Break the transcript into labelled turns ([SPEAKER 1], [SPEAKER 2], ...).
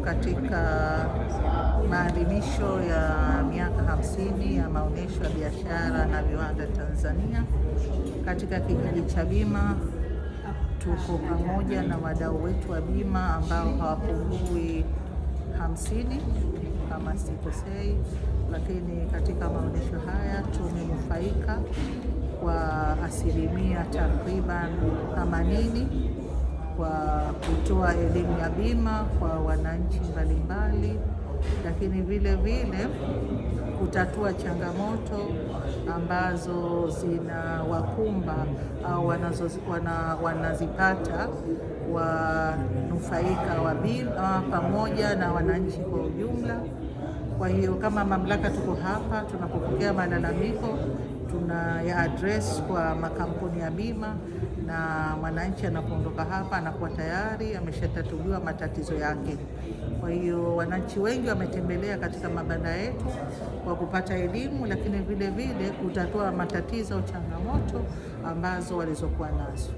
[SPEAKER 1] katika maadhimisho ya miaka 50 ya maonyesho ya biashara na viwanda Tanzania. Katika kijiji cha bima tuko pamoja na wadau wetu wa bima ambao hawapungui 50 kama sikosei, lakini katika maonyesho haya tumenufaika kwa asilimia takriban 80 kwa kutoa elimu ya bima kwa wananchi mbalimbali, lakini vile vile kutatua changamoto ambazo zinawakumba au wanazipata wanufaika wa bima pamoja na wananchi kwa ujumla. Kwa hiyo kama mamlaka tuko hapa, tunapopokea malalamiko tunaya address kwa makampuni ya bima, na mwananchi anapoondoka hapa anakuwa tayari ameshatatuliwa matatizo yake. Kwa hiyo wananchi wengi wametembelea katika mabanda yetu kwa kupata elimu, lakini vile vile kutatua matatizo au changamoto ambazo walizokuwa nazo.